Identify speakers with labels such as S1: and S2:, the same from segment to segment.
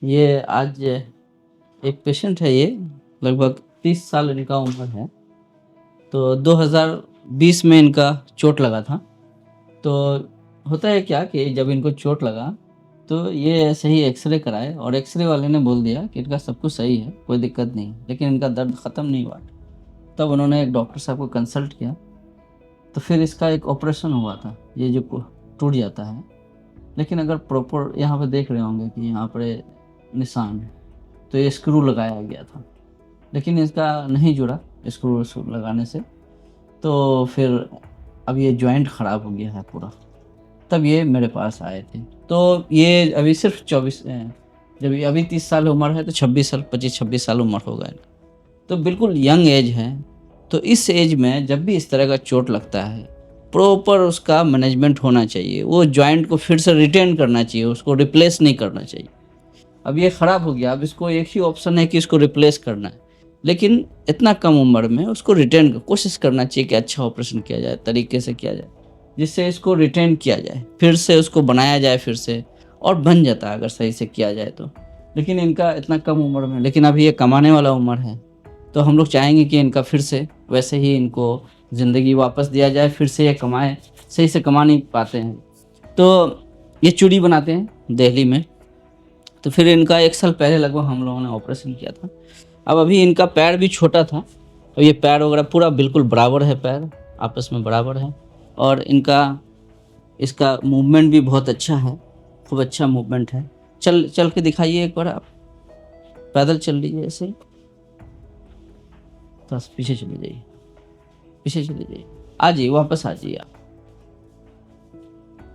S1: ये आज एक पेशेंट है, ये लगभग 30 साल इनका उम्र है। तो 2020 में इनका चोट लगा था। तो होता है क्या कि जब इनको चोट लगा तो ये सही एक्सरे कराए और एक्सरे वाले ने बोल दिया कि इनका सब कुछ सही है, कोई दिक्कत नहीं, लेकिन इनका दर्द ख़त्म नहीं हुआ। तब उन्होंने एक डॉक्टर साहब को कंसल्ट किया, तो फिर इसका एक ऑपरेशन हुआ था, ये जो टूट जाता है। लेकिन अगर प्रॉपर यहाँ पे देख रहे होंगे कि यहाँ पर निशान है, तो ये स्क्रू लगाया गया था, लेकिन इसका नहीं जुड़ा स्क्रू लगाने से। तो फिर अब ये जॉइंट ख़राब हो गया है पूरा। तब ये मेरे पास आए थे। तो ये अभी सिर्फ 24 जब ये अभी 30 साल उम्र है तो 25-26 साल उम्र होगा। तो बिल्कुल यंग एज है। तो इस एज में जब भी इस तरह का चोट लगता है, प्रॉपर उसका मैनेजमेंट होना चाहिए। वो जॉइंट को फिर से रिटेन करना चाहिए, उसको रिप्लेस नहीं करना चाहिए। अब ये ख़राब हो गया, अब इसको एक ही ऑप्शन है कि इसको रिप्लेस करना है, लेकिन इतना कम उम्र में उसको रिटेन कोशिश करना चाहिए कि अच्छा ऑपरेशन किया जाए, तरीके से किया जाए, जिससे इसको रिटेन किया जाए, फिर से उसको बनाया जाए फिर से, और बन जाता है अगर सही से किया जाए तो। लेकिन इनका इतना कम उम्र में, लेकिन अभी ये कमाने वाला उम्र है, तो हम लोग चाहेंगे कि इनका फिर से वैसे ही इनको ज़िंदगी वापस दिया जाए, फिर से ये कमाएं। सही से कमा नहीं पाते हैं, तो ये चूड़ी बनाते हैं दिल्ली में। तो फिर इनका 1 साल पहले लगभग हम लोगों ने ऑपरेशन किया था। अब अभी इनका पैर भी छोटा था, तो ये पैर वगैरह पूरा बिल्कुल बराबर है, पैर आपस में बराबर है। और इसका मूवमेंट भी बहुत अच्छा है, खूब अच्छा मूवमेंट है। चल के दिखाइए एक बार, आप पैदल चल लीजिए ऐसे ही, बस पीछे चले जाइए, पीछे चले जाइए, आ जाइए, वापस आ जाइए, आप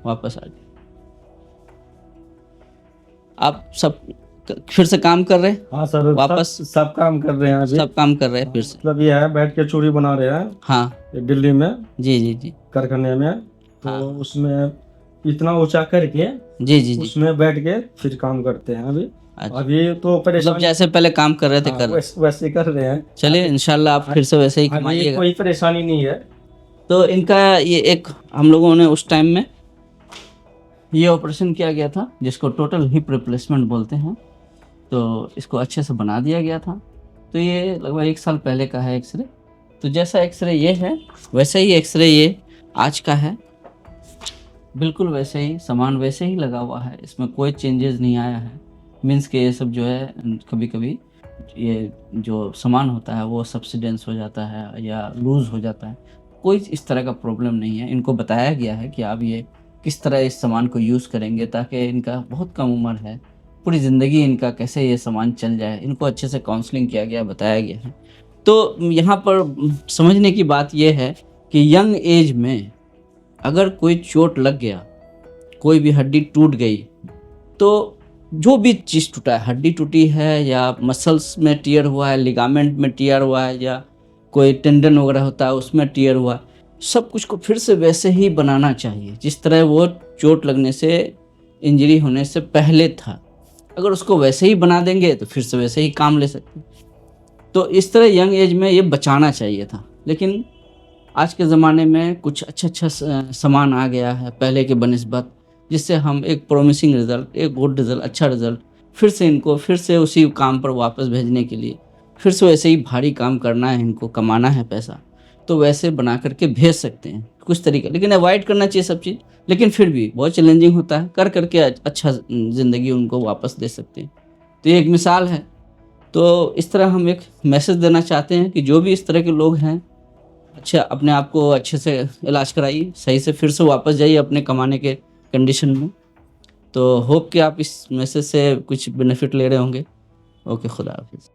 S1: वापस आ जाइए। आप सब फिर से काम कर रहे हैं?
S2: हाँ सर,
S1: वापस
S2: सब काम कर रहे हैं अभी।
S1: सब काम कर रहे हैं फिर से?
S2: मतलब ये है, बैठ के चूड़ी बना रहे हैं।
S1: हाँ
S2: ये दिल्ली में
S1: जी जी जी
S2: कारखाने में। तो
S1: हाँ
S2: उसमें इतना ऊंचा करके
S1: जी जी जी।
S2: उसमें बैठ के फिर काम करते हैं अभी।
S1: अच्छा।
S2: अभी तो
S1: मतलब
S2: परेशानी
S1: जैसे पहले काम कर रहे थे कर रहे हैं।
S2: वैसे कर रहे हैं।
S1: चलिए इंशाल्लाह आप फिर से वैसे ही
S2: अभी
S1: कमाइएगा।
S2: कोई परेशानी नहीं है।
S1: तो इनका ये एक हम लोगों ने उस टाइम में ये ऑपरेशन किया गया था, जिसको टोटल हिप रिप्लेसमेंट बोलते हैं। तो इसको अच्छे से बना दिया गया था। तो ये लगभग 1 साल पहले का है एक्सरे। तो जैसा एक्सरे ये है, वैसे ही एक्सरे ये आज का है, बिल्कुल वैसे ही सामान वैसे ही लगा हुआ है, इसमें कोई चेंजेस नहीं आया है। मीन्स के ये सब जो है, कभी कभी ये जो सामान होता है वो सब्सिडेंस हो जाता है या लूज़ हो जाता है, कोई इस तरह का प्रॉब्लम नहीं है। इनको बताया गया है कि आप ये किस तरह इस सामान को यूज़ करेंगे, ताकि इनका बहुत कम उम्र है, पूरी ज़िंदगी इनका कैसे ये सामान चल जाए, इनको अच्छे से काउंसलिंग किया गया, बताया गया है। तो यहाँ पर समझने की बात यह है कि यंग एज में अगर कोई चोट लग गया, कोई भी हड्डी टूट गई, तो जो भी चीज़ टूटा है, हड्डी टूटी है या मसल्स में टियर हुआ है, लिगामेंट में टियर हुआ है, या कोई टेंडन वगैरह होता है उसमें टियर हुआ है, सब कुछ को फिर से वैसे ही बनाना चाहिए जिस तरह वो चोट लगने से, इंजरी होने से पहले था। अगर उसको वैसे ही बना देंगे तो फिर से वैसे ही काम ले सकते हैं। तो इस तरह यंग एज में ये बचाना चाहिए था। लेकिन आज के ज़माने में कुछ अच्छा सामान आ गया है पहले के बनिस्बत, जिससे हम एक प्रॉमिसिंग रिज़ल्ट, एक गुड रिज़ल्ट, अच्छा रिज़ल्ट, फिर से इनको फिर से उसी काम पर वापस भेजने के लिए फिर से वैसे ही भारी काम करना है, इनको कमाना है पैसा, तो वैसे बना करके भेज सकते हैं कुछ तरीके। लेकिन अवॉइड करना चाहिए सब चीज़, लेकिन फिर भी बहुत चैलेंजिंग होता है, कर करके अच्छा ज़िंदगी उनको वापस दे सकते हैं। तो ये एक मिसाल है। तो इस तरह हम एक मैसेज देना चाहते हैं कि जो भी इस तरह के लोग हैं, अच्छा अपने आप को अच्छे से इलाज कराइए, सही से फिर से वापस जाइए अपने कमाने के कंडीशन में। तो होप कि आप इस मैसेज से कुछ बेनिफिट ले रहे होंगे। ओके, खुदा हाफिज़।